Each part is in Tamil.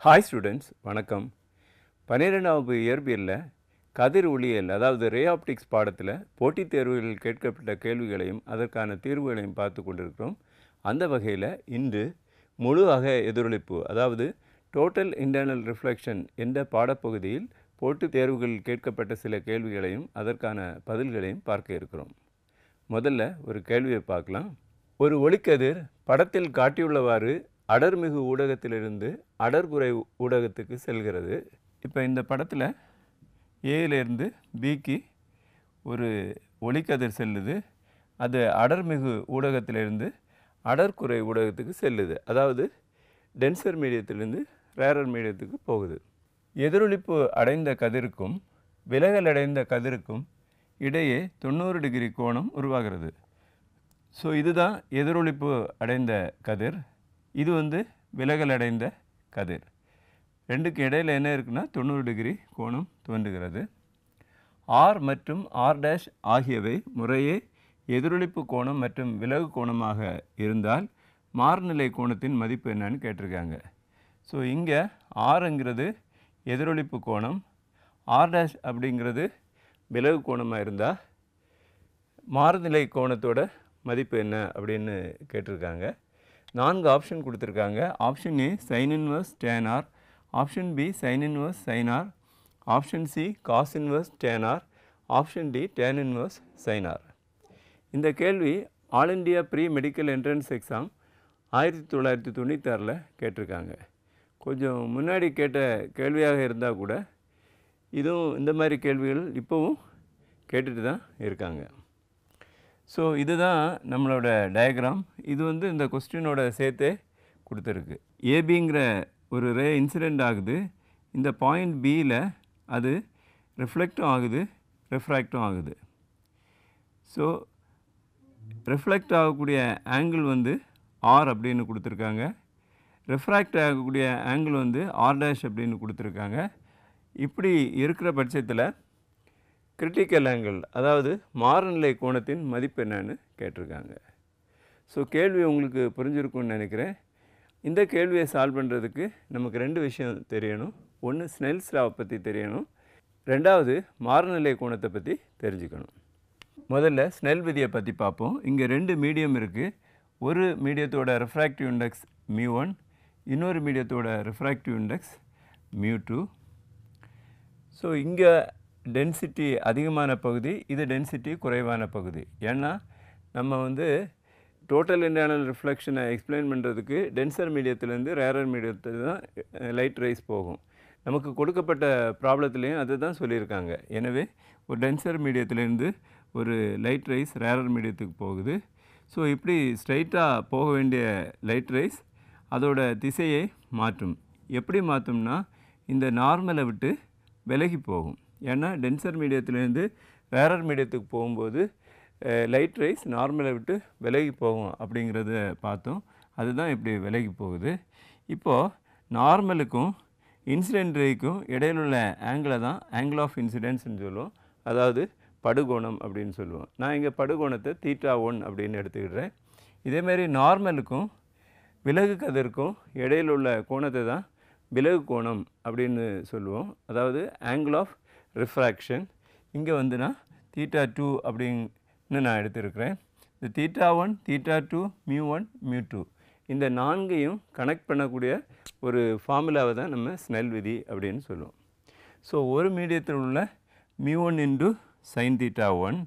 ஹாய் ஸ்டூடெண்ட்ஸ், வணக்கம். 12ஆம் இயற்பியலில் கதிர் ஒளியியல் அதாவது ரே ஆப்டிக்ஸ் பாடத்தில் போட்டித் தேர்வுகளில் கேட்கப்பட்ட கேள்விகளையும் அதற்கான தீர்வுகளையும் பார்த்து கொண்டிருக்கிறோம். அந்த வகையில் இன்று முழு அக எதிரொளிப்பு அதாவது டோட்டல் இன்டர்னல் ரிஃப்ளெக்ஷன் என்ற பாடப்பகுதியில் போட்டித் தேர்வுகளில் கேட்கப்பட்ட சில கேள்விகளையும் அதற்கான பதில்களையும் பார்க்க இருக்கிறோம். முதல்ல ஒரு கேள்வியை பார்க்கலாம். ஒரு ஒளிக்கதிர் படத்தில் காட்டியுள்ளவாறு அடர்மிகு ஊடகத்திலிருந்து அடர்குறை ஊடகத்துக்கு செல்கிறது. இப்போ இந்த படத்தில் ஏயிலிருந்து பிக்கு ஒரு ஒளிக்கதிர் செல்லுது. அது அடர்மிகு ஊடகத்திலிருந்து அடர்குறை ஊடகத்துக்கு செல்லுது. அதாவது டென்சர் மீடியத்திலிருந்து ரேரர் மீடியத்துக்கு போகுது. எதிரொளிப்பு அடைந்த கதிருக்கும் விலகல் அடைந்த கதிருக்கும் இடையே 90 டிகிரி கோணம் உருவாகிறது. ஸோ இதுதான் எதிரொளிப்பு அடைந்த கதிர், இது விலகல் அடைந்த கதிர். ரெண்டுக்கு இடையில் என்ன இருக்குன்னா 90 டிகிரி கோணம் தோன்றுகிறது. ஆர் மற்றும் ஆர் டேஷ் ஆகியவை முறையே எதிரொளிப்பு கோணம் மற்றும் விலகு கோணமாக இருந்தால் மாறுநிலை கோணத்தின் மதிப்பு என்னன்னு கேட்டிருக்காங்க. ஸோ இங்கே ஆறுங்கிறது எதிரொளிப்பு கோணம், ஆர் டேஷ் அப்படிங்கிறது விலகு கோணமாக இருந்தால் மாறுநிலை கோணத்தோட மதிப்பு என்ன அப்படின்னு கேட்டிருக்காங்க. 4 ஆப்ஷன் கொடுத்துருக்காங்க. Option A sine inverse tan r, option B sine inverse sine r, option C cos inverse tan r, option D tan inverse sine r. இந்த கேள்வி all India pre medical entrance exam 1996 கேட்டிருக்காங்க. கொஞ்சம் முன்னாடி கேட்ட கேள்வியாக இருந்தால் கூட இதுவும் இந்த மாதிரி கேள்விகள் இப்போவும் கேட்டுட்டு தான் இருக்காங்க. ஸோ இதுதான் நம்மளோட டயக்ராம். இது இந்த கொஸ்டினோட சேர்த்தே கொடுத்துருக்கு. ஏபிங்கிற ஒரு ரே இன்சிடெண்ட் ஆகுது. இந்த பாயிண்ட் பியில் அது ரிஃப்ளெக்டும் ஆகுது, ரெஃப்ராக்டும் ஆகுது. ஸோ ரிஃப்ளெக்ட் ஆகக்கூடிய ஆங்கிள் ஆர் அப்படின்னு கொடுத்துருக்காங்க. ரெஃப்ராக்ட் ஆகக்கூடிய ஆங்கிள் ஆர் டேஷ் அப்படின்னு கொடுத்துருக்காங்க. இப்படி இருக்கிற பட்சத்தில் கிரிட்டிக்கல் ஆங்கிள் அதாவது மாறுநிலை கோணத்தின் மதிப்பு என்னன்னு கேட்டிருக்காங்க. ஸோ கேள்வி உங்களுக்கு புரிஞ்சிருக்கும்னு நினைக்கிறேன். இந்த கேள்வியை சால்வ் பண்ணுறதுக்கு நமக்கு 2 விஷயம் தெரியணும். ஒன்று ஸ்னெல்ஸ் லாவை பற்றி தெரியணும், ரெண்டாவது மாறுநிலை கோணத்தை பற்றி தெரிஞ்சுக்கணும். முதல்ல ஸ்னெல் விதியை பற்றி பார்ப்போம். இங்கே 2 மீடியம் இருக்குது. ஒரு மீடியத்தோட ரெஃப்ராக்டிவ் இண்டெக்ஸ் μ1, இன்னொரு மீடியத்தோட ரெஃப்ராக்டிவ் இண்டெக்ஸ் μ2. ஸோ இங்கே டென்சிட்டி அதிகமான பகுதி, இது டென்சிட்டி குறைவான பகுதி. ஏன்னா நம்ம டோட்டல் இன்டர்னல் ரிஃப்ளெக்ஷனை எக்ஸ்பிளைன் பண்ணுறதுக்கு டென்சர் மீடியத்திலேருந்து ரேரர் மீடியத்தில் தான் லைட் ரைஸ் போகும். நமக்கு கொடுக்கப்பட்ட ப்ராப்ளத்துலேயும் அது தான் சொல்லியிருக்காங்க. எனவே ஒரு டென்சர் மீடியத்திலேருந்து ஒரு லைட் ரைஸ் ரேரர் மீடியத்துக்கு போகுது. ஸோ இப்படி ஸ்ட்ரைட்டாக போக வேண்டிய லைட் ரைஸ் அதோட திசையை மாற்றும். எப்படி மாற்றும்னா இந்த நார்மலை விட்டு விலகி போகும். ஏன்னா டென்சர் மீடியத்திலேருந்து ரேரர் மீடியத்துக்கு போகும்போது லைட் ரைஸ் நார்மலை விட்டு விலகி போகும் அப்படிங்கிறத பார்த்தோம். அதுதான் இப்படி விலகி போகுது. இப்போது நார்மலுக்கும் இன்சிடென்ட் ரேக்கும் இடையில் உள்ள ஆங்கிளை தான் ஆங்கிள் ஆஃப் இன்சிடென்ட்ஸ்னு சொல்லுவோம், அதாவது படுகோணம் அப்படின்னு சொல்லுவோம். நான் இங்கே படுகோணத்தை θ1 அப்படின்னு எடுத்துக்கிடுறேன். இதேமாரி நார்மலுக்கும் விலகு கதிருக்கும் இடையில் உள்ள கோணத்தை தான் விலகு கோணம் அப்படின்னு சொல்லுவோம், அதாவது ஆங்கிள் ஆஃப் ரிஃப்ராக்ஷன். இங்கே நான் θ2 அப்படின்னு நான் எடுத்துருக்கிறேன். இந்த θ1, θ2, μ1, μ2 இந்த 4ஐயும் கனெக்ட் பண்ணக்கூடிய ஒரு ஃபார்முலாவை தான் நம்ம ஸ்னெல் விதி அப்படின்னு சொல்லுவோம். ஸோ ஒரு மீடியத்தில் உள்ள μ1 × sin θ1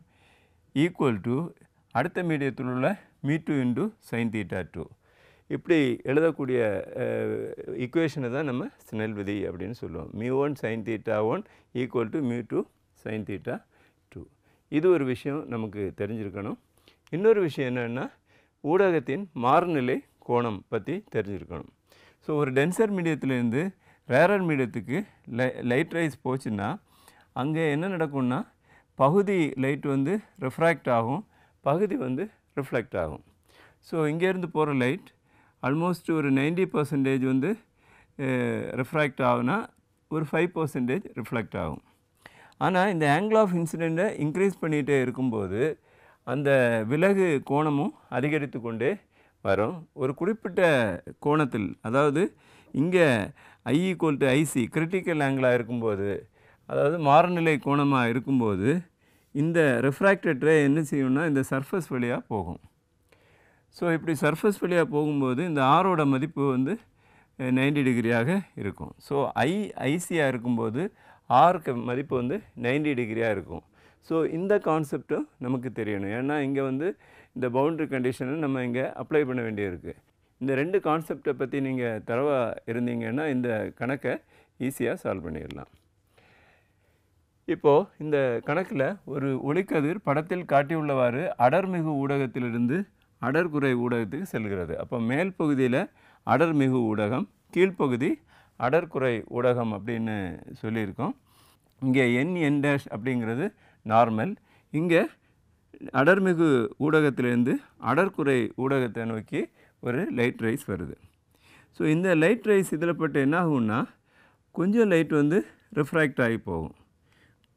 ஈக்குவல் டு அடுத்த மீடியத்தில் உள்ள μ2 × sin θ2. இப்படி எழுதக்கூடிய ஈக்குவேஷனை தான் நம்ம ஸ்னெல் விதி அப்படின்னு சொல்லுவோம். μ1 sin θ1 ஈக்குவல் டு μ2 sin θ2. இது ஒரு விஷயம் நமக்கு தெரிஞ்சிருக்கணும். இன்னொரு விஷயம் என்னென்னா ஊடகத்தின் மாறுநிலை கோணம் பற்றி தெரிஞ்சிருக்கணும். ஸோ ஒரு டென்சர் மீடியத்திலேருந்து ரேரர் மீடியத்துக்கு லைட் ரைஸ் போச்சுன்னா அங்கே என்ன நடக்கும்னா பகுதி லைட் ரெஃப்ராக்ட் ஆகும், பகுதி ரிஃப்ளெக்ட் ஆகும். ஸோ இங்கேருந்து போகிற லைட் ஆல்மோஸ்ட் ஒரு 90% ரிஃப்ராக்ட் ஆகுனா ஒரு 5% ரிஃப்ளெக்ட் ஆகும். ஆனால் இந்த ஆங்கிள் ஆஃப் இன்சிடெண்ட்டை இன்க்ரீஸ் பண்ணிகிட்டே இருக்கும்போது அந்த விலகு கோணமும் அதிகரித்து கொண்டே வரும். ஒரு குறிப்பிட்ட கோணத்தில், அதாவது இங்கே I equal to IC critical ஆங்கிளாக இருக்கும்போது, அதாவது மாறுநிலை கோணமாக இருக்கும்போது இந்த ரிஃப்ராக்டட் ரே என்ன செய்யும்னா இந்த சர்ஃபேஸ் வழியாக போகும். ஸோ இப்படி சர்ஃபேஸ் வழியாக போகும்போது இந்த ஆரோட மதிப்பு வந்து 90 டிகிரியாக இருக்கும். ஸோ ஐசியாக இருக்கும்போது ஆருக்கு மதிப்பு வந்து 90 டிகிரியாக இருக்கும். ஸோ இந்த கான்செப்டும் நமக்கு தெரியணும். ஏன்னா இங்கே வந்து இந்த பவுண்டரி கண்டிஷனை நம்ம இங்கே அப்ளை பண்ண வேண்டியிருக்கு. இந்த ரெண்டு கான்செப்டை பற்றி நீங்கள் தரவாக இருந்தீங்கன்னா இந்த கணக்கை ஈஸியாக சால்வ் பண்ணிடலாம். இப்போது இந்த கணக்கில் ஒரு ஒளிக்கதிர் படத்தில் காட்டியுள்ளவாறு அடர்மிகு ஊடகத்திலிருந்து அடர்குறை ஊடகத்துக்கு செல்கிறது. அப்போ மேல் பகுதியில் அடர்மிகு ஊடகம், கீழ்ப்பகுதி அடர்குறை ஊடகம் அப்படின்னு சொல்லியிருக்கோம். இங்கே n டேஷ் அப்படிங்கிறது நார்மல். இங்கே அடர்மிகு ஊடகத்திலிருந்து அடர்குறை ஊடகத்தை நோக்கி ஒரு லைட் ரைஸ் வருது. ஸோ இந்த லைட் ரைஸ் இதில் பட்டு என்ன ஆகும்னா கொஞ்சம் லைட் வந்து ரிஃப்ராக்ட் ஆகி போகும்,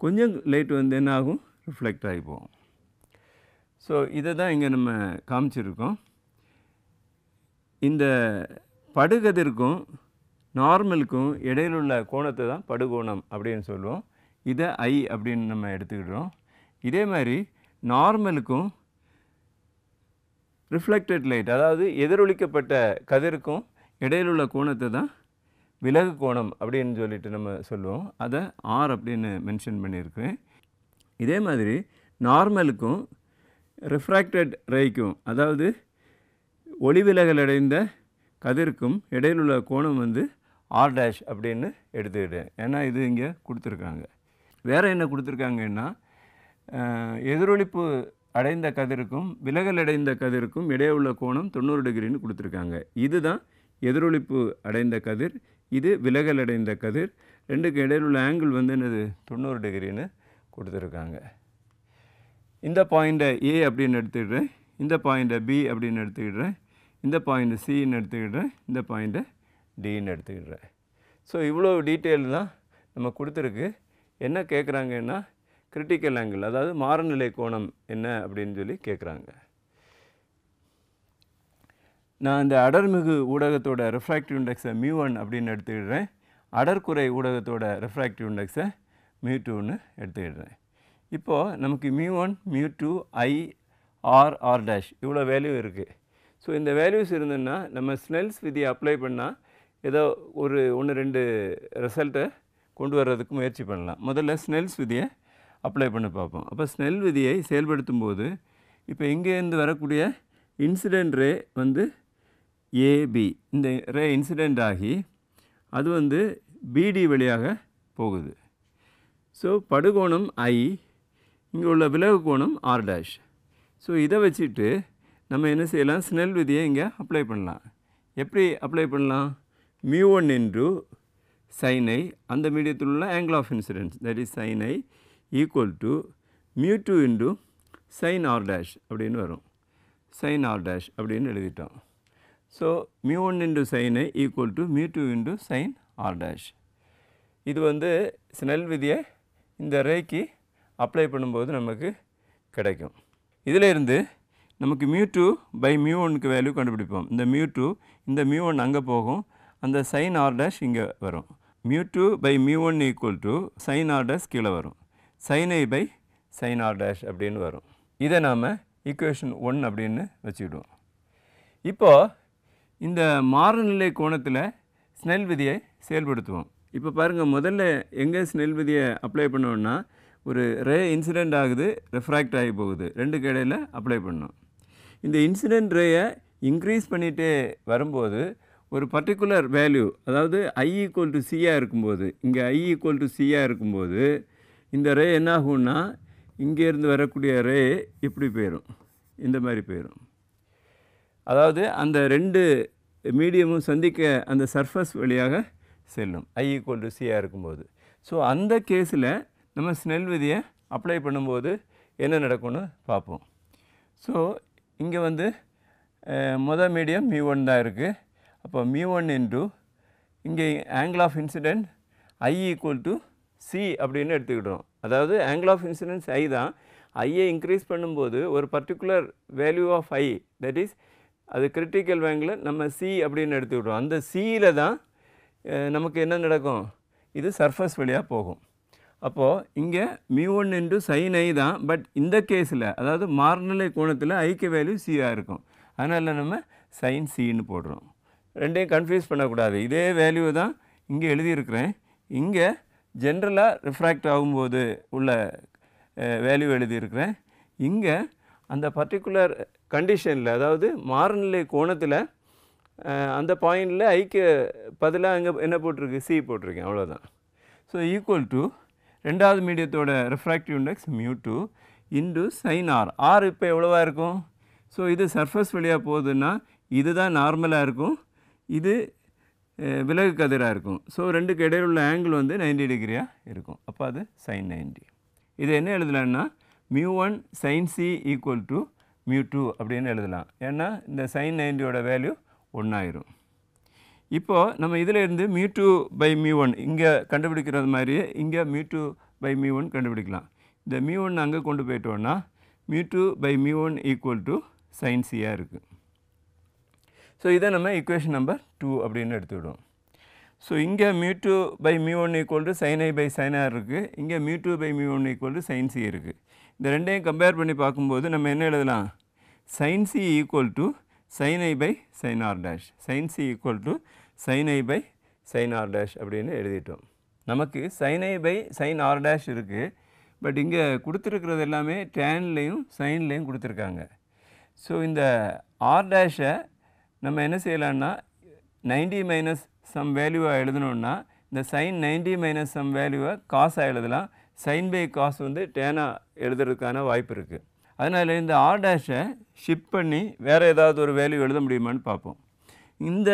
கொஞ்சம் லைட் வந்து என்ன ஆகும் ரிஃப்ளெக்ட் ஆகி போகும். ஸோ இதை தான் இங்கே நம்ம காமிச்சிருக்கோம். இந்த படுகதிர்க்கும் நார்மலுக்கும் இடையிலுள்ள கோணத்தை தான் படுகோணம் அப்படின்னு சொல்லுவோம். இதை I அப்படின்னு நம்ம எடுத்துக்கிட்டோம். இதே மாதிரி நார்மலுக்கும் ரிஃப்ளெக்டட் லைட், அதாவது எதிரொலிக்கப்பட்ட கதிருக்கும் இடையிலுள்ள கோணத்தை தான் விலகு கோணம் அப்படின்னு சொல்லிட்டு நம்ம சொல்லுவோம். அதை R அப்படின்னு மென்ஷன் பண்ணியிருக்கேன். இதே மாதிரி நார்மலுக்கும் ரிஃப்ராக்டட் ரேக்கும், அதாவது ஒளிவிலகல் அடைந்த கதிருக்கும் இடையிலுள்ள கோணம் வந்து R டேஷ் அப்படின்னு எடுத்துக்கிட்டேன். ஏன்னா இது இங்கே கொடுத்துருக்காங்க. வேறு என்ன கொடுத்துருக்காங்கன்னா எதிரொலிப்பு அடைந்த கதிருக்கும் விலகல் அடைந்த கதிருக்கும் இடையே உள்ள கோணம் 90 டிகிரின்னு கொடுத்துருக்காங்க. இதுதான் எதிரொலிப்பு அடைந்த கதிர், இது விலகல் அடைந்த கதிர். ரெண்டுக்கு இடையில் உள்ள ஆங்கிள் வந்து என்னது 90 டிகிரின்னு கொடுத்துருக்காங்க. இந்த பாயிண்ட்டை A அப்படின்னு எடுத்துக்கிட்டேன், இந்த பாயிண்ட்டை B அப்படின்னு எடுத்துக்கிட்டேன், இந்த பாயிண்ட்டு Cன்னு எடுத்துக்கிட்டேன், இந்த பாயிண்ட்டை Dன்னு எடுத்துக்கிட்டேன். ஸோ இவ்வளோ டீட்டெயில் தான் நம்ம கொடுத்துருக்கு. என்ன கேட்குறாங்கன்னா கிரிட்டிக்கல் ஆங்கிள், அதாவது மாறுநிலை கோணம் என்ன அப்படின்னு சொல்லி கேட்குறாங்க. நான் இந்த அடர்மிகு ஊடகத்தோட ரிஃப்ராக்டிவ் இண்டெக்ஸை μ1 அப்படின்னு எடுத்துக்கிடுறேன், அடர்குறை ஊடகத்தோட ரிஃப்ராக்டிவ் இண்டெக்ஸை μ2ன்னு எடுத்துக்கிடுறேன். இப்போது நமக்கு μ1, μ2, I, R டேஷ் இவ்வளோ வேல்யூ இருக்குது. ஸோ இந்த வேல்யூஸ் இருந்ததுன்னா நம்ம ஸ்னெல்ஸ் விதியை அப்ளை பண்ணால் ஏதோ ஒரு 1-2 ரிசல்ட்டை கொண்டு வர்றதுக்கு முயற்சி பண்ணலாம். முதல்ல ஸ்னெல்ஸ் விதியை அப்ளை பண்ணி பார்ப்போம். அப்போ ஸ்னெல் விதியை செயல்படுத்தும் போது இப்போ இங்கேருந்து வரக்கூடிய இன்சிடென்ட் ரே வந்து AB, இந்த ரே இன்சிடென்ட் ஆகி அது வந்து BD வழியாக போகுது. ஸோ படுகோணம் I, இங்கே உள்ள விலகு கோணம் R டேஷ். ஸோ இதை வச்சுட்டு நம்ம என்ன செய்யலாம், ஸ்னெல் விதியை இங்கே அப்ளை பண்ணலாம். எப்படி அப்ளை பண்ணலாம், μ1 இன்டு sin I, அந்த மீடியத்தில் உள்ள angle of incidence that is sin I equal to μ2 into sin R dash அப்படின்னு வரும். sin R டேஷ் அப்படின்னு எழுதிட்டோம். So μ1 into sin I equal to μ2 into sin R dash. இது வந்து ஸ்னெல் விதியை இந்த ரேக்கு அப்ளை பண்ணும்போது நமக்கு கிடைக்கும். இதில் இருந்து நமக்கு μ2 பை μ1க்கு வேல்யூ கண்டுபிடிப்போம். இந்த μ2, இந்த μ1 அங்கே போகும், அந்த sin R டேஷ் இங்கே வரும். μ2 by μ1 equal to sin R dash கீழே வரும், sin I by sin R dash அப்படின்னு வரும். இதை நாம் ஈக்குவேஷன் 1 அப்படின்னு வச்சுக்கிடுவோம். இப்போது இந்த மாறுநிலை கோணத்தில் ஸ்னெல் விதியை செயல்படுத்துவோம். இப்போ பாருங்கள், முதல்ல எங்கே ஸ்னெல் விதியை அப்ளை பண்ணோன்னா ஒரு ரே இன்சிடெண்ட் ஆகுது, ரெஃப்ராக்ட் ஆகி போகுது, ரெண்டுக்கு இடையில் அப்ளை பண்ணோம். இந்த இன்சிடெண்ட் ரேயை இன்க்ரீஸ் பண்ணிகிட்டே வரும்போது ஒரு பர்டிகுலர் வேல்யூ, அதாவது I ஈக்குவல் டு Cயாக இருக்கும்போது, இங்கே I ஈக்குவல் டு Cயாக இருக்கும்போது இந்த ரே என்ன ஆகும்னா இங்கேருந்து வரக்கூடிய ரே இப்படி போயிடும், இந்த மாதிரி போயிடும். அதாவது அந்த ரெண்டு மீடியமும் சந்திக்க அந்த சர்ஃபேஸ் வழியாக செல்லும் I ஈக்குவல் டு Cயாக இருக்கும்போது. ஸோ அந்த கேஸில் நம்ம ஸ்னெல் விதியை அப்ளை பண்ணும்போது என்ன நடக்கும்னு பார்ப்போம். ஸோ இங்கே வந்து மொதல் மீடியம் μ1 தான் இருக்குது. அப்போ μ1 இன்டு இங்கே angle of incident I equal to C அப்படின்னு எடுத்துக்கிட்டோம். அதாவது ஆங்கிள் ஆஃப் இன்சிடென்ஸ் I தான், ஐயை இன்க்ரீஸ் பண்ணும்போது ஒரு particular value of I, that is அது கிரிட்டிக்கல் ஆங்கிளை நம்ம C அப்படின்னு எடுத்துக்கிட்டோம். அந்த Cயில் தான் நமக்கு என்ன நடக்கும், இது சர்ஃபஸ் வழியாக போகும். அப்போது இங்கே μ1 இன்டு sin i தான். பட் இந்த கேஸில் அதாவது மாறுநிலை கோணத்தில் ஐக்கு வேல்யூ சியாக இருக்கும். அதனால் நம்ம sin cன்னு போடுறோம். ரெண்டையும் கன்ஃபியூஸ் பண்ணக்கூடாது. இதே வேல்யூ தான் இங்கே எழுதியிருக்கிறேன். இங்கே ஜென்ரலாக ரிஃப்ராக்ட் ஆகும்போது உள்ள வேல்யூ எழுதியிருக்கிறேன். இங்கே அந்த பர்டிகுலர் கண்டிஷனில் அதாவது மாறுநிலை கோணத்தில் அந்த பாயிண்டில் ஐக்கு பதிலாக அங்கே என்ன போட்டிருக்கு, சி போட்டிருக்கேன், அவ்வளோதான். ஸோ ஈக்குவல் டு ரெண்டாவது மீடியத்தோட refractive index μ2 into sin r. R இப்போ எவ்வளோவா இருக்கும்? ஸோ இது சர்ஃபஸ் வழியாக போகுதுன்னா இது தான் நார்மலாக இருக்கும், இது விலகு கதிராக இருக்கும். ஸோ ரெண்டுக்கு இடையில் உள்ள ஆங்கிள் வந்து 90 டிகிரியாக இருக்கும். அப்போ அது sin 90. இது என்ன எழுதலான்னா μ1 sin c ஈக்குவல் டு μ2 அப்படின்னு எழுதலாம். ஏன்னா இந்த sin 90யோட வேல்யூ 1 ஆயிரும். இப்போது நம்ம இதில் இருந்து μ2/μ1 இங்கே கண்டுபிடிக்கிறது மாதிரியே இங்கே μ2/μ1 கண்டுபிடிக்கலாம். இந்த μ1 அங்கே கொண்டு போயிட்டோன்னா μ2/μ1 ஈக்குவல் டு sin c இருக்குது. ஸோ இதை நம்ம ஈக்குவேஷன் நம்பர் 2 அப்படின்னு எடுத்துவிடுவோம். ஸோ இங்கே μ2/μ1 equal to sin i/sin r இருக்குது, இங்கே μ2/μ1 ஈக்குவல் டு sin c இருக்குது. இந்த ரெண்டையும் கம்பேர் பண்ணி பார்க்கும்போது நம்ம என்ன எழுதலாம், sin c equal to sin i/sin r dash, sin c equal to sin i/sin r dash அப்படின்னு எழுதிட்டோம். நமக்கு sin i/sin r dash இருக்குது. பட் இங்கே கொடுத்துருக்கிறது எல்லாமே டேன்லேயும் சைன்லேயும் கொடுத்துருக்காங்க. ஸோ இந்த r டேஷை நம்ம என்ன செய்யலான்னா 90 மைனஸ் சம் வேல்யூவாக எழுதணுன்னா இந்த sin 90 மைனஸ் சம் வேல்யூவை காசாக எழுதலாம். sin பை காஸ் வந்து டேனாக எழுதுறதுக்கான வாய்ப்பு இருக்குது. அதனால் இந்த r டேஷை ஷிஃப்ட் பண்ணி வேறு ஏதாவது ஒரு வேல்யூ எழுத முடியுமான்னு பார்ப்போம். இந்த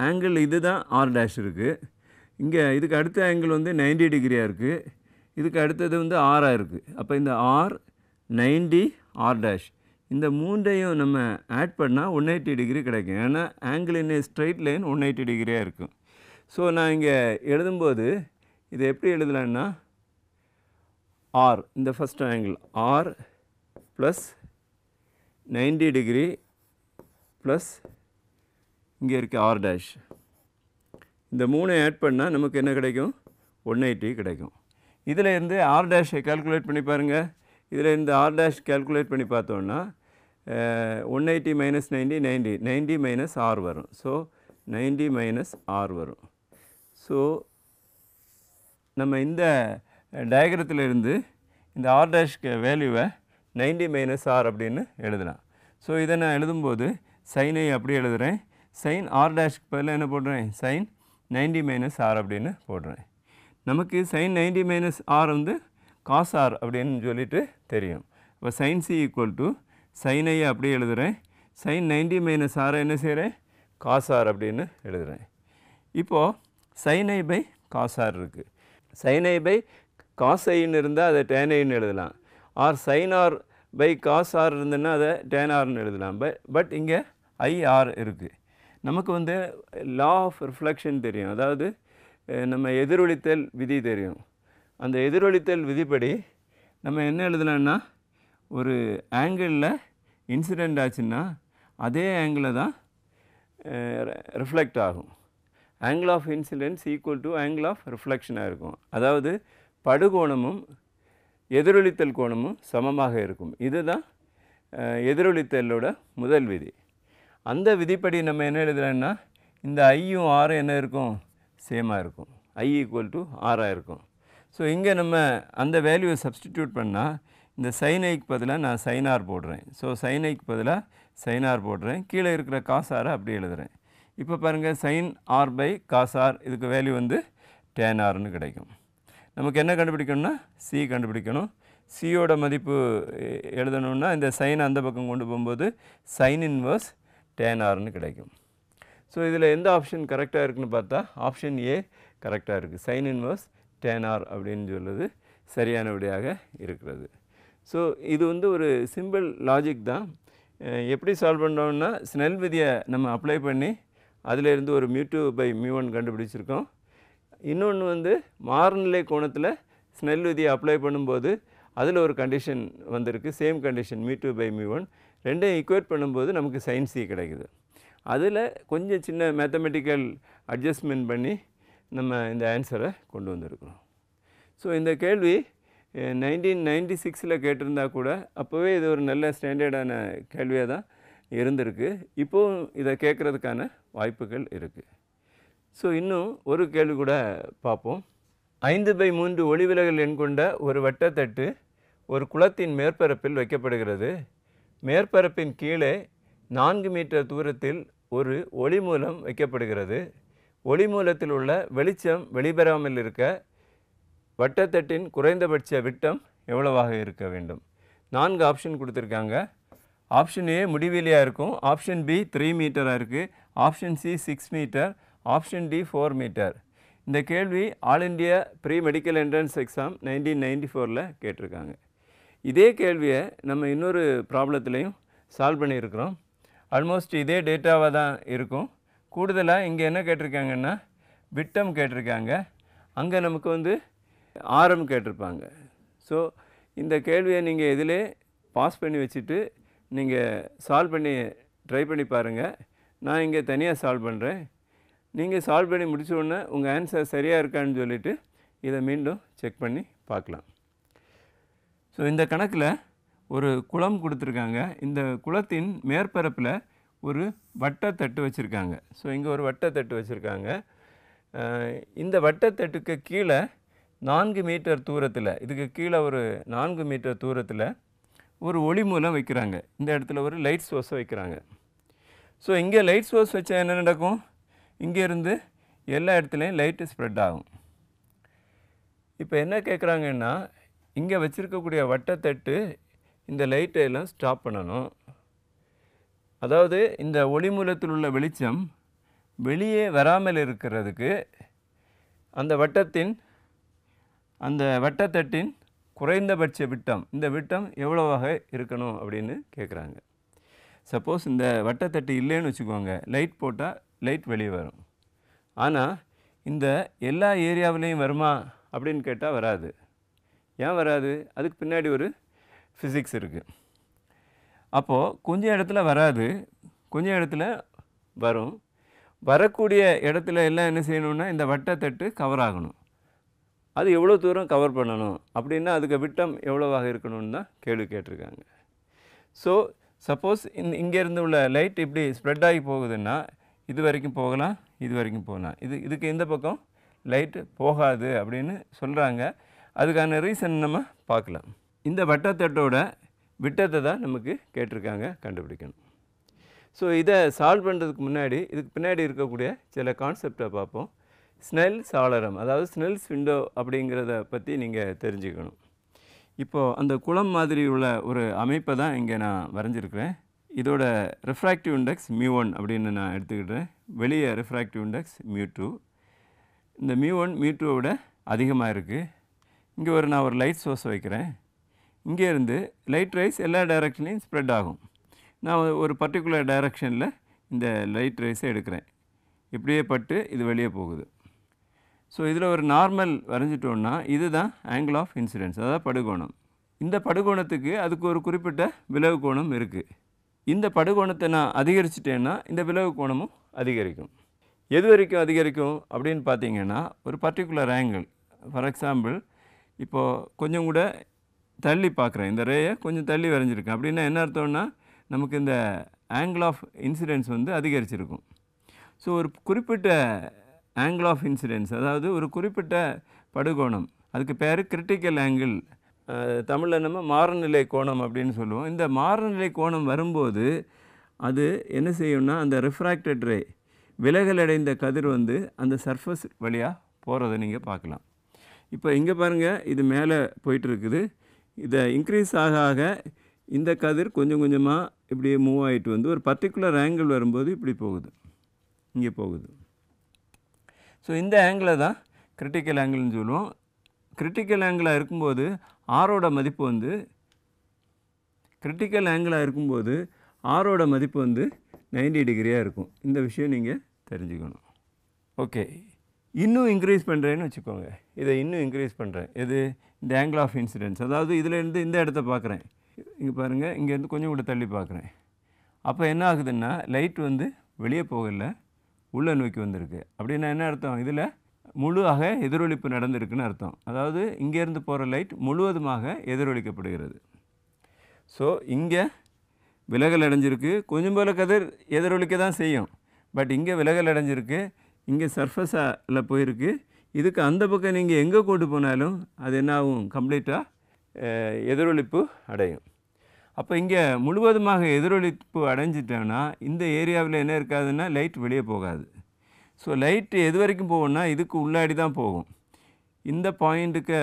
ஆங்கிள் இது தான் r டேஷ் இருக்குது. இங்கே இதுக்கு அடுத்த ஆங்கிள் வந்து 90 டிகிரியாக இருக்குது, இதுக்கு அடுத்தது வந்து ஆராக இருக்குது. அப்போ இந்த r 90 r டேஷ் இந்த மூன்றையும் நம்ம ஆட் பண்ணால் 180 டிகிரி கிடைக்கும். ஏன்னா ஆங்கிள் இன் ஸ்ட்ரைட் லைன் 180 டிகிரியாக இருக்கும். ஸோ நான் இங்கே எழுதும்போது இதை எப்படி எழுதலான்னா r இந்த first angle r plus 90 degree plus இங்கே இருக்க r டேஷ், இந்த மூணை ஆட் பண்ணால் நமக்கு என்ன கிடைக்கும், 180 கிடைக்கும். இதில் இருந்து r டேஷை கால்குலேட் பண்ணி பாருங்கள். இதில் இருந்து r டேஷ் கால்குலேட் பண்ணி பார்த்தோன்னா 180 மைனஸ் 90 90, 90 மைனஸ் r வரும். ஸோ 90 மைனஸ் r வரும். ஸோ நம்ம இந்த டயக்ரத்தில் இருந்து இந்த r டேஷ்க்கு வேல்யூவை 90 மைனஸ் r அப்படின்னு எழுதலாம். ஸோ இதை நான் எழுதும்போது sin ஐ அப்படி எழுதுகிறேன், sin r டேஷ்க்கு பதிலாக என்ன போடுறேன், sin 90 மைனஸ் r அப்படின்னு போடுறேன். நமக்கு sin 90 மைனஸ் r வந்து cos r அப்படின்னு சொல்லிட்டு தெரியும். இப்போ sin c equal to sin ஐ அப்படியே எழுதுகிறேன், sin 90 மைனஸ் r என்ன செய்கிறேன், cos r அப்படின்னு எழுதுகிறேன். இப்போது sin i by cos r இருக்குது. sin i பை cos iன்னு இருந்தால் அதை tan iன்னு எழுதலாம். Or sin r by cos r இருந்ததுன்னா அதை tan rன்னு எழுதலாம். பட் இங்கே ir இருக்குது. நமக்கு வந்து லா ஆஃப் ரிஃப்ளெக்ஷன் தெரியும், அதாவது நம்ம எதிரொலித்தல் விதி தெரியும். அந்த எதிரொலித்தல் விதிப்படி நம்ம என்ன எழுதலான்னா ஒரு ஆங்கிளில் இன்சிடெண்ட் ஆச்சுன்னா அதே ஆங்கிளில் தான் ரிஃப்ளெக்ட் ஆகும். Angle of incidence equal to angle of ரிஃப்ளெக்ஷனாக இருக்கும். அதாவது படுகோணமும் எதிரொலித்தல் கோணமும் சமமாக இருக்கும். இதுதான் எதிரொலித்தலோட முதல் விதி. அந்த விதிப்படி நம்ம என்ன எழுதலான்னா இந்த ஐயும் ஆரும் என்ன இருக்கும், சேமாக இருக்கும். ஐ ஈக்குவல் டு ஆராக இருக்கும். ஸோ இங்கே நம்ம அந்த வேல்யூவை சப்ஸ்டிடியூட் பண்ணால் இந்த sin ஐக்கு பதிலாக நான் sin r போடுறேன். ஸோ sin ஐக்கு பதிலாக sin r போடுறேன், கீழே இருக்கிற cos r அப்படி எழுதுகிறேன். இப்போ பாருங்கள் sin r by cos r இதுக்கு வேல்யூ வந்து tan rன்னு கிடைக்கும். நமக்கு என்ன கண்டுபிடிக்கணும்னா c கண்டுபிடிக்கணும். சியோட மதிப்பு எழுதணுன்னா இந்த சைன் அந்த பக்கம் கொண்டு போகும்போது sin இன்வர்ஸ் tan rன்னு கிடைக்கும். ஸோ இதில் எந்த ஆப்ஷன் கரெக்டாக இருக்குதுன்னு பார்த்தா ஆப்ஷன் ஏ கரெக்டாக இருக்குது. sin இன்வர்ஸ் tan r அப்படின்னு சொல்லுது சரியான விடையாக இருக்கிறது. ஸோ இது வந்து ஒரு சிம்பிள் லாஜிக் தான். எப்படி சால்வ் பண்ணோம்னா ஸ்னெல் விதியை நம்ம அப்ளை பண்ணி அதிலேருந்து ஒரு μ2/μ1 கண்டுபிடிச்சிருக்கோம். இன்னொன்று வந்து மாறுநிலை கோணத்தில் ஸ்னெல் விதியை அப்ளை பண்ணும்போது அதில் ஒரு கண்டிஷன் வந்திருக்கு, சேம் கண்டிஷன் μ2/μ1. ரெண்டையும் ஈக்குவேட் பண்ணும்போது நமக்கு sin c கிடைக்குது. அதில் கொஞ்சம் சின்ன மேத்தமெட்டிக்கல் அட்ஜஸ்ட்மெண்ட் பண்ணி நம்ம இந்த ஆன்சரை கொண்டு வந்திருக்கிறோம். ஸோ இந்த கேள்வி 1996 கேட்டிருந்தா கூட அப்போவே இது ஒரு நல்ல ஸ்டாண்டர்டான கேள்வியாக தான் இருந்திருக்கு. இப்போவும் இதை கேட்குறதுக்கான வாய்ப்புகள் இருக்குது. ஸோ இன்னும் ஒரு கேள்வி கூட பார்ப்போம். 5/3 ஒளிவிலகல் எண் கொண்ட ஒரு வட்டத்தட்டு ஒரு குளத்தின் மேற்பரப்பில் வைக்கப்படுகிறது. மேற்பரப்பின் கீழே 4 மீட்டர் தூரத்தில் ஒரு ஒளி மூலம் வைக்கப்படுகிறது. ஒளி மூலத்தில் உள்ள வெளிச்சம் வெளிப்பெறாமல் இருக்க வட்டத்தட்டின் குறைந்தபட்ச விட்டம் எவ்வளவாக இருக்க வேண்டும்? 4 ஆப்ஷன் கொடுத்துருக்காங்க. ஆப்ஷன் ஏ முடிவிலியாக இருக்கும், ஆப்ஷன் பி 3 மீட்டராக இருக்குது, option C 6 metre, option D 4 metre. இந்த கேள்வி all India pre medical entrance exam 1994 கேட்டிருக்காங்க. இதே கேள்வியை நம்ம இன்னொரு ப்ராப்ளத்துலேயும் சால்வ் பண்ணியிருக்கிறோம். ஆல்மோஸ்ட் இதே டேட்டாவாக தான் இருக்கும். கூடுதலாக இங்கே என்ன கேட்டிருக்காங்கன்னா விட்டம் கேட்டிருக்காங்க, அங்கே நமக்கு வந்து ஆரம் கேட்டிருப்பாங்க. ஸோ இந்த கேள்வியை நீங்கள் இதிலே பாஸ் பண்ணி வச்சுட்டு நீங்கள் சால்வ் பண்ணி ட்ரை பண்ணி பாருங்கள். நான் இங்கே தனியாக சால்வ் பண்ணுறேன். நீங்கள் சால்வ் பண்ணி முடிச்ச உடனே உங்கள் ஆன்சர் சரியாக இருக்கான்னு சொல்லிவிட்டு இதை மீண்டும் செக் பண்ணி பார்க்கலாம். ஸோ இந்த கணக்கில் ஒரு குளம் கொடுத்துருக்காங்க. இந்த குளத்தின் மேற்பரப்பில் ஒரு வட்டத்தட்டு வச்சுருக்காங்க. ஸோ இங்கே ஒரு வட்டத்தட்டு வச்சுருக்காங்க. இந்த வட்டத்தட்டுக்கு கீழே 4 மீட்டர் தூரத்தில், இதுக்கு கீழே ஒரு 4 மீட்டர் தூரத்தில் ஒரு ஒளி மூலம் வைக்கிறாங்க. இந்த இடத்துல ஒரு லைட் சோர்ஸை வைக்கிறாங்க. ஸோ இங்கே லைட் சோர்ஸ் வச்சா என்ன நடக்கும்? இங்கேருந்து எல்லா இடத்துலையும் லைட்டு ஸ்ப்ரெட் ஆகும். இப்போ என்ன கேட்குறாங்கன்னா, இங்கே வச்சுருக்கக்கூடிய வட்டத்தட்டு இந்த லைட்டை எல்லாம் ஸ்டாப் பண்ணணும். அதாவது இந்த ஒளி மூலத்தில் உள்ள வெளிச்சம் வெளியே வராமல் இருக்கிறதுக்கு அந்த வட்டத்தட்டின் குறைந்தபட்ச விட்டம், இந்த விட்டம் எவ்வளவாக இருக்கணும் அப்படின்னு கேட்குறாங்க. சப்போஸ் இந்த வட்டத்தட்டு இல்லைன்னு வச்சுக்கோங்க, லைட் போட்டால் லைட் வெளியே வரும். ஆனால் இந்த எல்லா ஏரியாவிலையும் வருமா அப்படின்னு கேட்டால் வராது. ஏன் வராது? அதுக்கு பின்னாடி ஒரு ஃபிசிக்ஸ் இருக்குது. அப்போது கொஞ்சம் இடத்துல வராது, கொஞ்சம் இடத்துல வரும். வரக்கூடிய இடத்துல எல்லாம் என்ன செய்யணுன்னா இந்த வட்டத்தட்டு கவர் ஆகணும். அது எவ்வளோ தூரம் கவர் பண்ணணும் அப்படின்னா அதுக்கு விட்டம் எவ்வளவாக இருக்கணும்னு தான் கேள்வி கேட்டிருக்காங்க. ஸோ சப்போஸ் இங்கேருந்து உள்ள லைட் இப்படி ஸ்ப்ரெட் ஆகி போகுதுன்னா இது வரைக்கும் போகலாம், இது வரைக்கும் போகலாம். இதுக்கு இந்த பக்கம் லைட்டு போகாது அப்படின்னு சொல்கிறாங்க. அதுக்கான ரீசன் நம்ம பார்க்கலாம். இந்த வட்டத்தட்டோட விட்டத்தை தான் நமக்கு கேட்டிருக்காங்க கண்டுபிடிக்கணும். ஸோ இதை சால்வ் பண்ணுறதுக்கு முன்னாடி இதுக்கு பின்னாடி இருக்கக்கூடிய சில கான்செப்டை பார்ப்போம். ஸ்னெல் சாளரம், அதாவது ஸ்னெல்ஸ் விண்டோ அப்படிங்கிறத பற்றி நீங்கள் தெரிஞ்சுக்கணும். இப்போது அந்த குளம் மாதிரி உள்ள ஒரு அமைப்பை தான் இங்கே நான் வரைஞ்சிருக்கிறேன். இதோட ரிஃப்ராக்டிவ் இண்டெக்ஸ் μ1 அப்படின்னு நான் எடுத்துக்கிட்டேன். வெளியே ரிஃப்ராக்டிவ் இண்டெக்ஸ் μ2. இந்த μ1 μ2 விட அதிகமாக இருக்குது. இங்கே நான் ஒரு லைட் சோர்ஸ் வைக்கிறேன். இங்கேருந்து லைட் ரேஸ் எல்லா டைரக்ஷன்லையும் ஸ்ப்ரெட் ஆகும். நான் ஒரு பர்டிகுலர் டைரக்ஷனில் இந்த லைட் ரேஸை எடுக்கிறேன். இப்படியே பட்டு இது வெளியே போகுது. ஸோ இதில் ஒரு நார்மல் வரைஞ்சிட்டோன்னா இதுதான் ஆங்கிள் ஆஃப் இன்சிடென்ஸ், அதாவது படுகோணம். இந்த படுகோணத்துக்கு அதுக்கு ஒரு குறிப்பிட்ட விலகு கோணம் இருக்குது. இந்த படுகோணத்தை நான் அதிகரிச்சிட்டேன்னா இந்த விலகு கோணமும் அதிகரிக்கும். எது வரைக்கும் அதிகரிக்கும் அப்படின்னு பார்த்தீங்கன்னா ஒரு பர்டிகுலர் ஆங்கிள், ஃபார் எக்ஸாம்பிள் இப்போது கொஞ்சம் கூட தள்ளி பார்க்குறேன், இந்த ரேயை கொஞ்சம் தள்ளி வரைஞ்சிருக்கேன். அப்படின்னா என்ன அர்த்தம்னா நமக்கு இந்த ஆங்கிள் ஆஃப் இன்சிடென்ஸ் வந்து அதிகரிச்சிருக்கும். ஸோ ஒரு குறிப்பிட்ட ஆங்கிள் ஆஃப் இன்சிடென்ஸ், அதாவது ஒரு குறிப்பிட்ட படுகோணம், அதுக்கு பேர் கிரிட்டிக்கல் ஆங்கிள், தமிழில் நம்ம மாறுநிலை கோணம் அப்படின்னு சொல்லுவோம். இந்த மாறுநிலை கோணம் வரும்போது அது என்ன செய்யும்னா அந்த ரிஃப்ராக்டட் ரே, விலகல் அடைந்த கதிர் வந்து அந்த சர்ஃபஸ் வழியாக போகிறத நீங்கள் பார்க்கலாம். இப்போ இங்கே பாருங்கள், இது மேலே போயிட்டுருக்குது. இதை இன்க்ரீஸ் ஆக ஆக இந்த கதிர் கொஞ்சம் கொஞ்சமாக இப்படியே மூவ் ஆகிட்டு வந்து ஒரு பர்டிகுலர் ஆங்கிள் வரும்போது இப்படி போகுது, இங்கே போகுது. ஸோ இந்த ஆங்கிளை தான் கிரிட்டிக்கல் ஆங்கிள்னு சொல்லுவோம். கிரிட்டிக்கல் ஆங்கிளாக இருக்கும்போது ஆரோட மதிப்பு வந்து கிரிட்டிக்கல் ஆங்கிளாக இருக்கும்போது ஆரோட மதிப்பு வந்து 90 டிகிரியாக இருக்கும். இந்த விஷயம் நீங்கள் தெரிஞ்சுக்கணும். ஓகே, இன்னும் இன்க்ரீஸ் பண்ணுறேன்னு வச்சுக்கோங்க. இதை இன்னும் இன்க்ரீஸ் பண்ணுறேன். இது இந்த ஆங்கிள் ஆஃப் இன்சிடென்ஸ், அதாவது இதிலேருந்து இந்த இடத்த பார்க்குறேன். இங்கே பாருங்கள், இங்கேருந்து கொஞ்சம் கூட தள்ளி பார்க்குறேன். அப்போ என்ன ஆகுதுன்னா லைட் வந்து வெளியே போகலை, உள்ளே நோக்கி வந்திருக்கு. அப்படின்னா என்ன அர்த்தம்? இதில் முழுவாக எதிரொலிப்பு நடந்திருக்குன்னு அர்த்தம். அதாவது இங்கேருந்து போகிற லைட் முழுவதுமாக எதிரொலிக்கப்படுகிறது. ஸோ இங்கே விலகல் அடைஞ்சிருக்கு. கொஞ்சம் போல் கதிர் எதிரொலிக்க தான் செய்யும். பட் இங்கே விலகல் அடைஞ்சிருக்கு. இங்கே சர்ஃபஸில் போயிருக்கு. இதுக்கு அந்த பக்கம் நீங்கள் எங்கே கொண்டு போனாலும் அது என்ன ஆகும்? கம்ப்ளீட்டாக எதிரொலிப்பு அடையும். அப்போ இங்கே முழுவதுமாக எதிரொலிப்பு அடைஞ்சிட்டோன்னா இந்த ஏரியாவில் என்ன இருக்காதுன்னா லைட் வெளியே போகாது. ஸோ லைட்டு எது வரைக்கும் போகும்னா இதுக்கு உள்ளாடி தான் போகும். இந்த பாயிண்ட்டுக்கு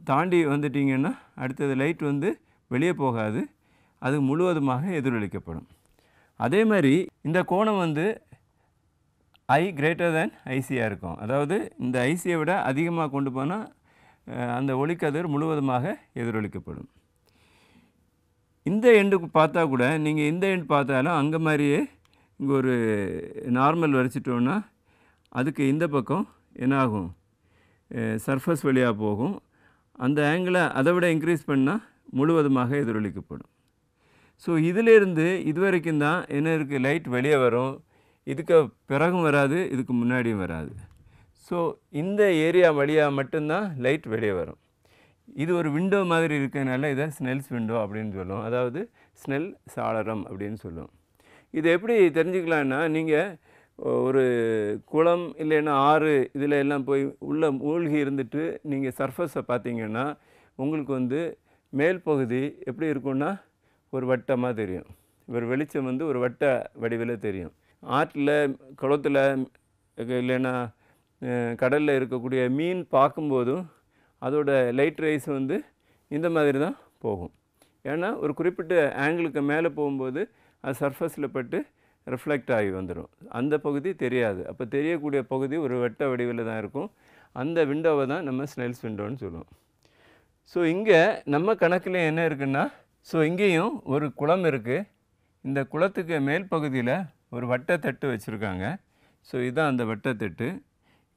தாண்டி வந்துட்டிங்கன்னா அடுத்தது லைட் வந்து வெளியே போகாது. அது முழுவதுமாக எதிரொலிக்கப்படும். அதே மாதிரி இந்த கோணம் வந்து I கிரேட்டர் தேன் ஐசியாக இருக்கும். அதாவது இந்த ஐசியை விட அதிகமாக கொண்டு போனால் அந்த ஒளிக்கதிர் முழுவதுமாக எதிரொலிக்கப்படும். இந்த எண்டுக்கு பார்த்தா கூட நீங்கள் இந்த எண்ட் பார்த்தாலும் அங்கே மாதிரியே இங்கே ஒரு நார்மல் வரைச்சிட்டோன்னா அதுக்கு இந்த பக்கம் என்ன ஆகும்? சர்ஃபஸ் வழியாக போகும். அந்த ஆங்கிளை அதை விட இன்க்ரீஸ் பண்ணால் முழுவதுமாக எதிரொலிக்கப்படும். ஸோ இதிலேருந்து இது வரைக்கும் தான் என்ன இருக்குது? லைட் வெளியே வரும். இதுக்கு பிறகும் வராது, இதுக்கு முன்னாடியும் வராது. ஸோ இந்த ஏரியா வழியாக மட்டும்தான் லைட் வெளியே வரும். இது ஒரு விண்டோ மாதிரி இருக்கிறதுனால இதை ஸ்னெல்ஸ் விண்டோ அப்படின்னு சொல்லுவோம். அதாவது ஸ்னெல் சாளரம் அப்படின்னு சொல்லுவோம். இது எப்படி தெரிஞ்சுக்கலான்னா, நீங்கள் ஒரு குளம் இல்லைன்னா ஆறு இதில் எல்லாம் போய் உள்ளே மூழ்கி இருந்துட்டு நீங்கள் சர்ஃபஸை பார்த்தீங்கன்னா உங்களுக்கு வந்து மேல் பகுதி எப்படி இருக்குன்னா ஒரு வட்டமாக தெரியும். ஒரு வெளிச்சம் வந்து ஒரு வட்ட வடிவில் தெரியும். ஆற்றில் குளத்தில் இல்லைன்னா கடலில் இருக்கக்கூடிய மீன் பார்க்கும்போதும் அதோட லைட் ரைஸ் வந்து இந்த மாதிரி தான் போகும். ஏன்னா ஒரு குறிப்பிட்ட ஆங்கிளுக்கு மேலே போகும்போது அது சர்ஃபஸில் பட்டு ரிஃப்ளெக்ட் ஆகி வந்துடும். அந்த பகுதி தெரியாது. அப்போ தெரியக்கூடிய பகுதி ஒரு வட்ட வடிவில் தான் இருக்கும். அந்த விண்டோவை தான் நம்ம ஸ்னெல்ஸ் விண்டோன்னு சொல்லுவோம். ஸோ இங்கே நம்ம கணக்கில் என்ன இருக்குன்னா, ஸோ இங்கேயும் ஒரு குளம் இருக்குது. இந்த குளத்துக்கு மேல் பகுதியில் ஒரு வட்டத்தட்டு வச்சுருக்காங்க. ஸோ இதுதான் அந்த வட்டத்தட்டு.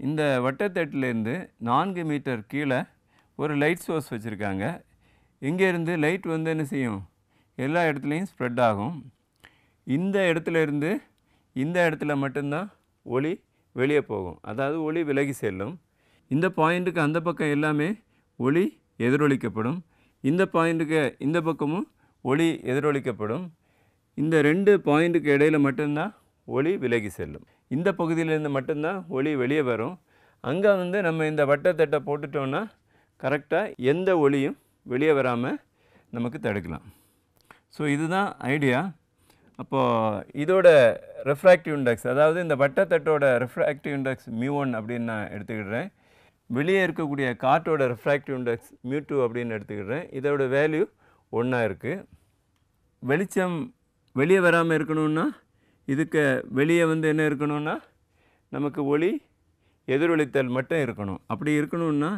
இந்த வட்டத்தட்டுலேருந்து 4 மீட்டர் கீழே ஒரு லைட் சோர்ஸ் வச்சுருக்காங்க. இங்கேருந்து லைட் வந்து என்ன செய்யும்? எல்லா இடத்துலையும் ஸ்ப்ரெட் ஆகும். இந்த இடத்துல இருந்து இந்த இடத்துல மட்டும்தான் ஒளி வெளியே போகும். அதாவது ஒளி விலகி செல்லும். இந்த பாயிண்ட்டுக்கு அந்த பக்கம் எல்லாமே ஒளி எதிரொலிக்கப்படும். இந்த பாயிண்ட்டுக்கு இந்த பக்கமும் ஒளி எதிரொலிக்கப்படும். இந்த 2 பாயிண்ட்டுக்கு இடையில் மட்டும்தான் ஒளி விலகி செல்லும். இந்த பகுதியிலேருந்து மட்டும்தான் ஒளி வெளியே வரும். அங்கே வந்து நம்ம இந்த வட்டத்தட்டை போட்டுட்டோன்னா கரெக்டாக எந்த ஒளியும் வெளியே வராமல் நமக்கு தடுக்கலாம். ஸோ இதுதான் ஐடியா. அப்போது இதோட ரெஃப்ராக்டிவ் இண்டெக்ஸ், அதாவது இந்த வட்டத்தட்டோட ரெஃப்ராக்டிவ் இண்டெக்ஸ் μ1 அப்படின்னு நான் எடுத்துக்கிடுறேன். வெளியே இருக்கக்கூடிய காற்றோட ரெஃப்ராக்டிவ் இண்டெக்ஸ் μ2 அப்படின்னு எடுத்துக்கிடுறேன். இதோட வேல்யூ 1 இருக்குது. வெளிச்சம் வெளியே வராமல் இருக்கணும்னா இதுக்கு வெளியே வந்து என்ன இருக்கணும்னா நமக்கு ஒளி எதிரொலித்தல் மட்டும் இருக்கணும். அப்படி இருக்கணும்னா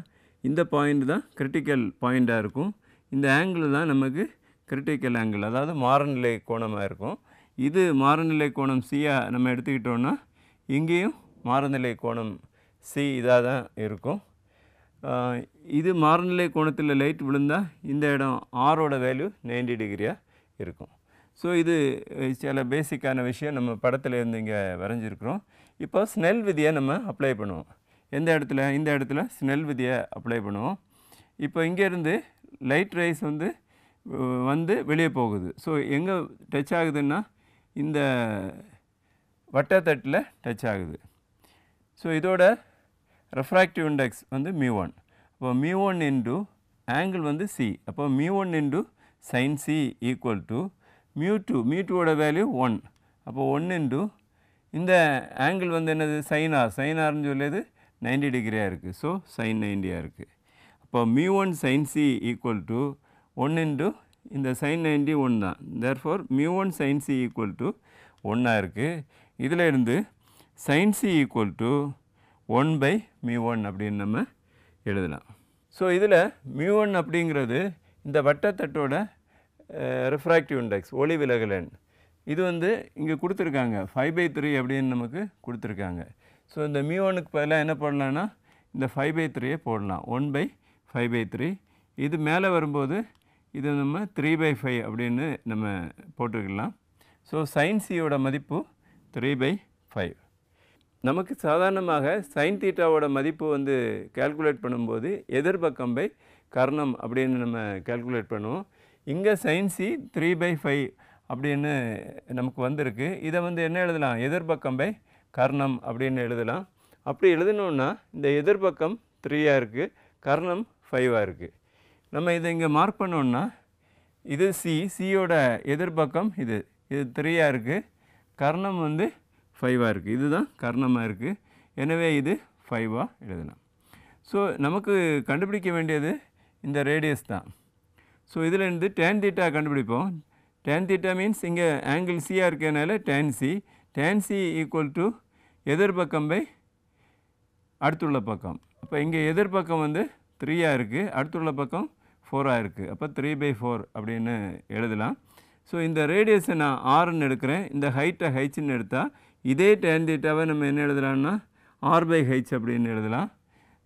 இந்த பாயிண்ட் தான் கிரிட்டிக்கல் பாயிண்ட்டாக இருக்கும். இந்த ஆங்கிள் தான் நமக்கு கிரிட்டிக்கல் ஆங்கிள், அதாவது மாறநிலை கோணமாக இருக்கும். இது மாறநிலை கோணம் சியாக நம்ம எடுத்துக்கிட்டோன்னா இங்கேயும் மாறநிலை கோணம் சி இதாக தான் இருக்கும். இது மாறநிலை கோணத்தில் லைட் விழுந்தால் இந்த இடம் ஆரோட வேல்யூ 90 டிகிரியாக இருக்கும். ஸோ இது சில பேசிக்கான விஷயம் நம்ம படத்தில் இருந்து இங்கே வரைஞ்சிருக்கிறோம். இப்போ ஸ்னெல் விதியை நம்ம அப்ளை பண்ணுவோம். எந்த இடத்துல? இந்த இடத்துல ஸ்னெல் விதியை அப்ளை பண்ணுவோம். இப்போ இங்கேருந்து லைட் ரைஸ் வந்து வெளியே போகுது. ஸோ எங்கே டச் ஆகுதுன்னா இந்த வட்டத்தட்டில் டச் ஆகுது. ஸோ இதோட ரெஃப்ராக்டிவ் இண்டெக்ஸ் வந்து μ1. அப்போ μ1 இன்டு ஆங்கிள் வந்து சி. அப்போ μ1 into sin c equal to μ2ஓட வேல்யூ 1. அப்போ 1 இன்டு இந்த ஆங்கிள் வந்து என்னது? sin r. sin rன்னு சொல்லியது 90 டிகிரியாக இருக்குது. ஸோ sin 90 இருக்குது. அப்போ μ1 sin c equal to 1 into இந்த sin 90 1 தான். Therefore μ1 sin c equal to 1 இருக்குது. இதில் இருந்து sin c ஈக்குவல் டு 1/μ1 அப்படின்னு நம்ம எழுதலாம். ஸோ இதில் μ1 அப்படிங்கிறது இந்த வட்டத்தட்டோட ரெஃப்ராக்டிவ் இண்டெக்ஸ், ஒளி விலகல் எண். இது வந்து இங்கே கொடுத்துருக்காங்க 5/3 அப்படின்னு நமக்கு கொடுத்துருக்காங்க. ஸோ இந்த μ1க்கு பதிலாக என்ன போடலான்னா இந்த 5/3 போடலாம். 1/5/3. இது மேலே வரும்போது இது நம்ம 3/5 அப்படின்னு நம்ம போட்டுக்கலாம். ஸோ sin cயோட மதிப்பு 3/5. நமக்கு சாதாரணமாக சைன் தீட்டாவோட மதிப்பு வந்து கால்குலேட் பண்ணும்போது எதிர்பக்கம் பை கர்ணம் அப்படின்னு நம்ம கால்குலேட் பண்ணுவோம். இங்கே சைன் சி 3/5 அப்படின்னு நமக்கு வந்திருக்கு. இதை வந்து என்ன எழுதலாம், எதிர்பக்கம் பை கர்ணம் அப்படின்னு எழுதலாம். அப்படி எழுதணுன்னா இந்த எதிர்பக்கம் 3ஆக இருக்குது, கர்ணம் 5ஆக இருக்குது. நம்ம இதை இங்கே மார்க் பண்ணோன்னா இது சியோட எதிர்பக்கம் இது 3ஆக இருக்குது, கர்ணம் வந்து 5ஆக இருக்குது. இதுதான் கர்ணமாக இருக்குது. எனவே இது 5ஆக எழுதலாம். ஸோ நமக்கு கண்டுபிடிக்க வேண்டியது இந்த ரேடியஸ் தான். ஸோ இதிலேருந்து tan தீட்டா கண்டுபிடிப்போம். tan தீட்டா மீன்ஸ் இங்கே ஆங்கிள் சியாக இருக்கிறதுனால tan c ஈக்குவல் டு எதிர்பக்கம் பை அடுத்துள்ள பக்கம். அப்போ இங்கே எதிர்பக்கம் வந்து 3ஆக இருக்குது, அடுத்துள்ள பக்கம் 4ஆக இருக்குது. அப்போ 3/4 அப்படின்னு எழுதலாம். ஸோ இந்த ரேடியஸை நான் ஆர்ன்னு எடுக்கிறேன், இந்த ஹைட்டை ஹைச்ன்னு எடுத்தால் இதே tan தீட்டாவை நம்ம என்ன எழுதலாம்னா r/h அப்படின்னு எழுதலாம்.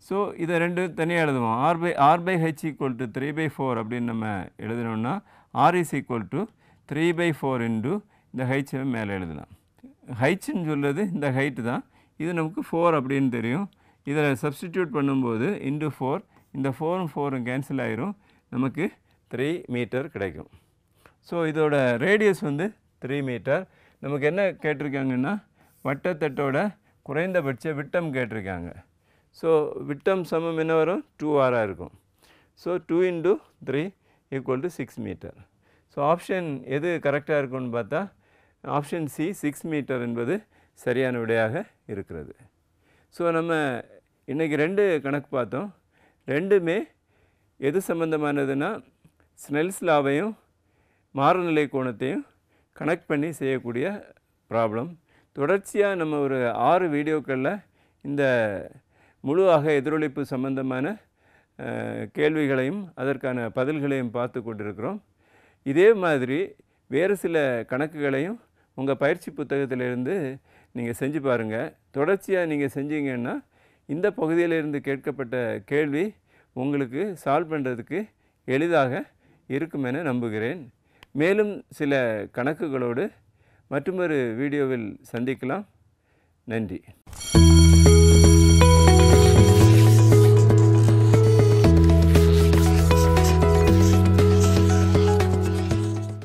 ஸோ இதை ரெண்டு தனியாக எழுதுவோம். r/h ஈக்குவல் டு 3/4 அப்படின்னு நம்ம எழுதணும்னா r is equal to 3/4 into இந்த ஹைச்சை மேலே எழுதலாம். ஹைச்சுன்னு சொல்கிறது இந்த ஹைட்டு தான். இது நமக்கு 4 அப்படின்னு தெரியும். இதில் சப்ஸ்டிடியூட் பண்ணும்போது இன்டு 4, இந்த 4ம் 4ம் கேன்சல் ஆகிரும், நமக்கு 3 மீட்டர் கிடைக்கும். ஸோ இதோட ரேடியஸ் வந்து 3 மீட்டர். நமக்கு என்ன கேட்டிருக்காங்கன்னா வட்டத்தட்டோட குறைந்தபட்ச விட்டம் கேட்டிருக்காங்க. ஸோ விட்டம் சமம் என்ன வரும், 2r இருக்கும். ஸோ 2 × 3 ஈக்குவல் டு 6 மீட்டர். ஸோ ஆப்ஷன் எது கரெக்டாக இருக்குன்னு பார்த்தா ஆப்ஷன் சி 6 மீட்டர் என்பது சரியான விடையாக இருக்கிறது. ஸோ நம்ம இன்றைக்கி 2 கணக்கு பார்த்தோம். ரெண்டுமே எது சம்பந்தமானதுன்னா ஸ்னெல்ஸ் லாவையும் மாறுநிலை கோணத்தையும் கனெக்ட் பண்ணி செய்யக்கூடிய ப்ராப்ளம். தொடர்ச்சியாக நம்ம ஒரு 6 வீடியோக்களில் இந்த முழு அக எதிரொலிப்பு சம்பந்தமான கேள்விகளையும் அதற்கான பதில்களையும் பார்த்து கொண்டிருக்கிறோம். இதே மாதிரி வேறு சில கணக்குகளையும் உங்கள் பயிற்சி புத்தகத்திலிருந்து நீங்கள் செஞ்சு பாருங்கள். தொடர்ச்சியாக நீங்கள் செஞ்சீங்கன்னா இந்த பகுதியிலிருந்து கேட்கப்பட்ட கேள்வி உங்களுக்கு சால்வ் பண்ணுறதுக்கு எளிதாக இருக்கும் என நம்புகிறேன். மேலும் சில கணக்குகளோடு மற்றொரு வீடியோவில் சந்திக்கலாம். நன்றி.